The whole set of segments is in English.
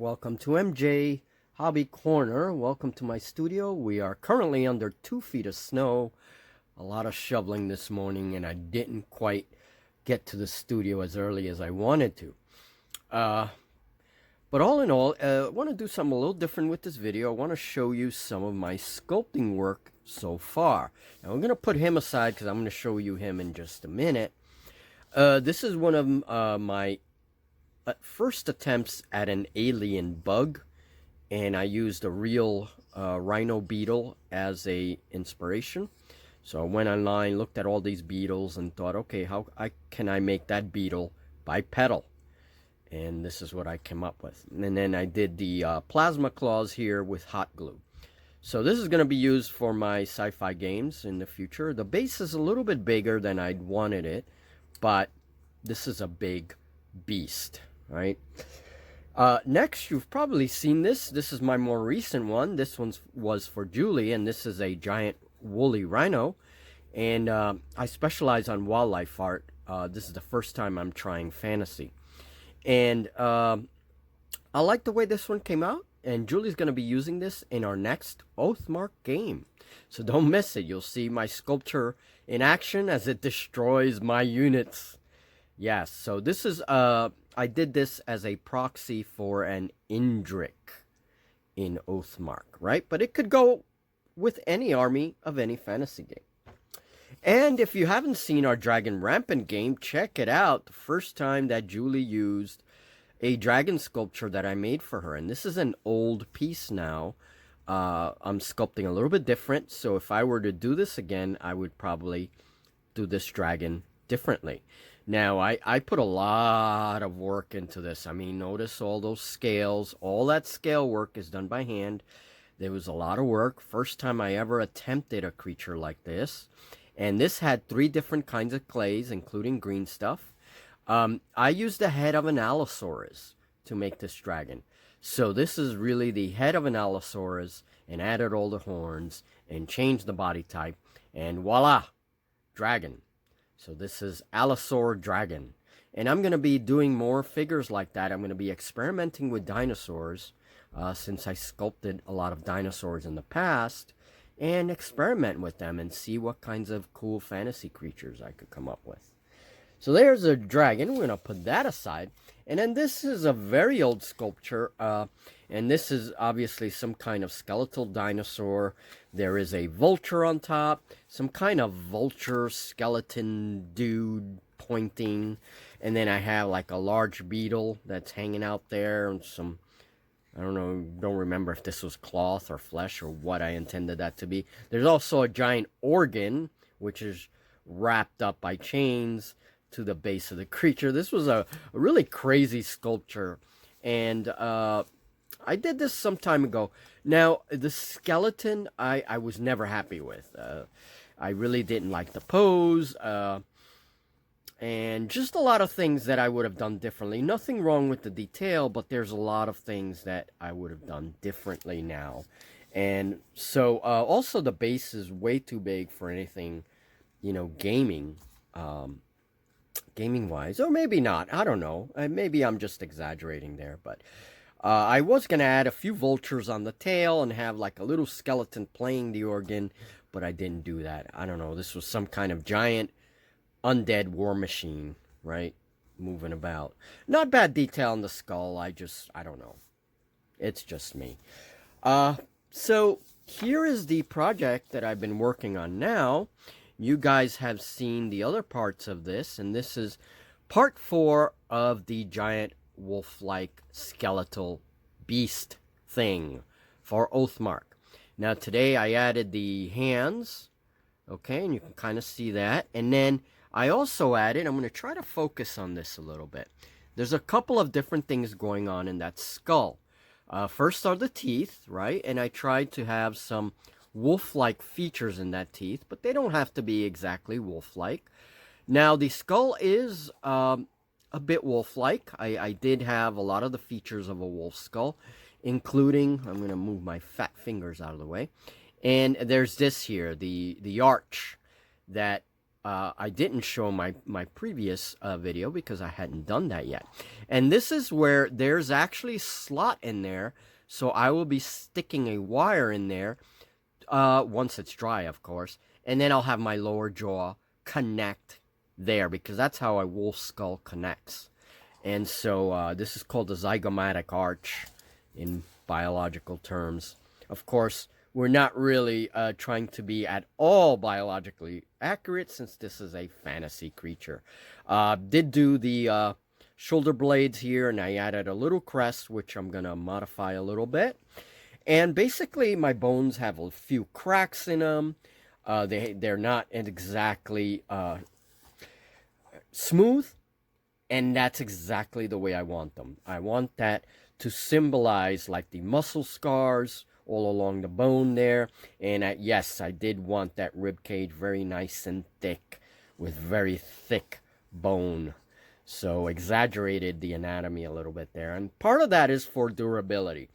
Welcome to MJ Hobby Corner. Welcome to my studio. We are currently under 2 feet of snow. A lot of shoveling this morning, and I didn't quite get to the studio as early as I wanted to. But all in all, I want to do something a little different with this video. I want to show you some of my sculpting work so far. Now, I'm going to put him aside because I'm going to show you him in just a minute. This is one of my first attempts at an alien bug, and I used a real rhino beetle as a inspiration. So I went online, looked at all these beetles, and thought, okay, how can I make that beetle bipedal? And this is what I came up with. And then I did the plasma claws here with hot glue. So this is going to be used for my sci-fi games in the future. The base is a little bit bigger than I'd wanted it, but this is a big beast, right? Next, you've probably seen this. This is my more recent one. This one was for Julie, and this is a giant woolly rhino. And I specialize on wildlife art. This is the first time I'm trying fantasy. And I like the way this one came out. And Julie's going to be using this in our next Oathmark game. So don't miss it. You'll see my sculpture in action as it destroys my units. Yes, so this is, I did this as a proxy for an Indrik in Oathmark, right? But it could go with any army of any fantasy game. And if you haven't seen our Dragon Rampant game, check it out. The first time that Julie used a dragon sculpture that I made for her. And this is an old piece now. I'm sculpting a little bit different. So if I were to do this again, I would probably do this dragon differently. Now, I put a lot of work into this. I mean, notice all those scales. All that scale work is done by hand. There was a lot of work. First time I ever attempted a creature like this. And this had 3 different kinds of clays, including green stuff. I used the head of an Allosaurus to make this dragon. So this is really the head of an Allosaurus, and added all the horns and changed the body type. And voila, dragon. So this is Allosaur Dragon. And I'm going to be doing more figures like that. I'm going to be experimenting with dinosaurs, since I sculpted a lot of dinosaurs in the past, and experiment with them and see what kinds of cool fantasy creatures I could come up with. So there's a dragon. We're going to put that aside. And then this is a very old sculpture. And this is obviously some kind of skeletal dinosaur. There is a vulture on top. Some kind of vulture skeleton dude pointing. And then I have like a large beetle that's hanging out there. And some, I don't know, don't remember if this was cloth or flesh or what I intended that to be. There's also a giant organ, which is wrapped up by chains to the base of the creature. This was a really crazy sculpture, and I did this some time ago. Now, the skeleton I was never happy with. I really didn't like the pose, and just a lot of things that I would have done differently. Nothing wrong with the detail, but there's a lot of things that I would have done differently now. And so also the base is way too big for anything, you know, gaming wise, or maybe not. I don't know. Maybe I'm just exaggerating there, but I was going to add a few vultures on the tail and have like a little skeleton playing the organ, but I didn't do that. I don't know. This was some kind of giant undead war machine, right? Moving about. Not bad detail on the skull. I don't know. It's just me. So here is the project that I've been working on now. You guys have seen the other parts of this, and this is part 4 of the giant wolf-like skeletal beast thing for Oathmark. Now today I added the hands, okay, and you can kind of see that. And then I also added, I'm going to try to focus on this a little bit. There's a couple of different things going on in that skull. First are the teeth, right? And I tried to have some wolf-like features in that teeth, but they don't have to be exactly wolf-like. Now, the skull is a bit wolf-like. I did have a lot of the features of a wolf skull, including, I'm going to move my fat fingers out of the way, and there's this here, the arch that I didn't show my previous video because I hadn't done that yet. And this is where there's actually a slot in there, so I will be sticking a wire in there once it's dry, of course, and then I'll have my lower jaw connect there, because that's how a wolf skull connects. And so this is called the zygomatic arch in biological terms. Of course, we're not really trying to be at all biologically accurate, since this is a fantasy creature. Did do the shoulder blades here, and I added a little crest, which I'm going to modify a little bit. And basically, my bones have a few cracks in them. They're not exactly smooth, and that's exactly the way I want them. I want that to symbolize like the muscle scars all along the bone there. And yes, I did want that rib cage very nice and thick with very thick bone. So exaggerated the anatomy a little bit there. And part of that is for durability.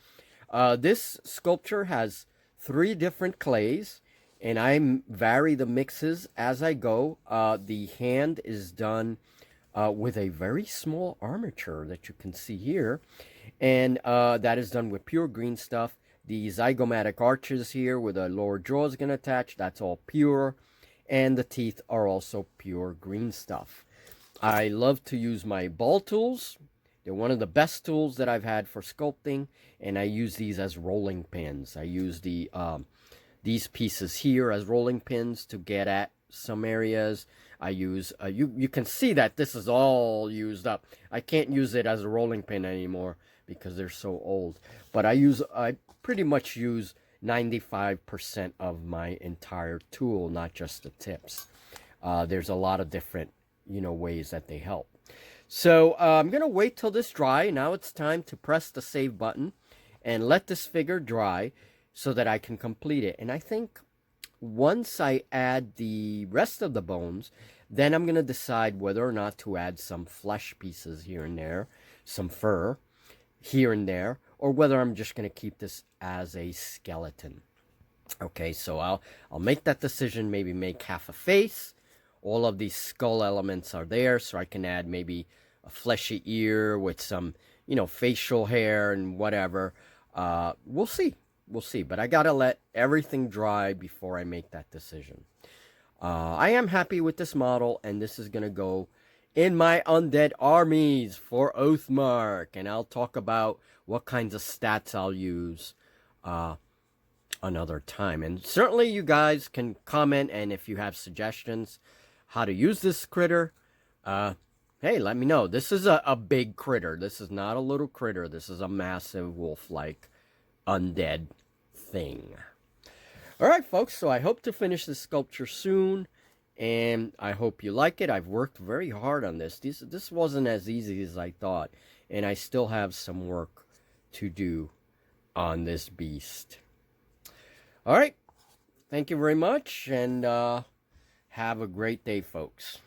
This sculpture has 3 different clays, and I vary the mixes as I go. The hand is done with a very small armature that you can see here. And that is done with pure green stuff. The zygomatic arches here where the lower jaw is going to attach, that's all pure. And the teeth are also pure green stuff. I love to use my ball tools. They're one of the best tools that I've had for sculpting. And I use these as rolling pins. I use these pieces here as rolling pins to get at some areas. I use, you can see that this is all used up. I can't use it as a rolling pin anymore because they're so old. But I pretty much use 95% of my entire tool, not just the tips. There's a lot of different, ways that they help. So I'm going to wait till this dry. Now it's time to press the save button and let this figure dry so that I can complete it. And I think once I add the rest of the bones, then I'm going to decide whether or not to add some flesh pieces here and there, some fur here and there, or whether I'm just going to keep this as a skeleton. Okay, so I'll make that decision, maybe make half a face. All of these skull elements are there, so I can add maybe a fleshy ear with some, facial hair and whatever. We'll see. We'll see. But I got to let everything dry before I make that decision. I am happy with this model, and this is going to go in my undead armies for Oathmark. And I'll talk about what kinds of stats I'll use another time. And certainly you guys can comment, and if you have suggestions how to use this critter, hey, let me know. This is a big critter. This is not a little critter. This is a massive wolf-like undead thing. All right, folks, so I hope to finish this sculpture soon, and I hope you like it. I've worked very hard on this. This wasn't as easy as I thought, and I still have some work to do on this beast. All right, thank you very much, and have a great day, folks.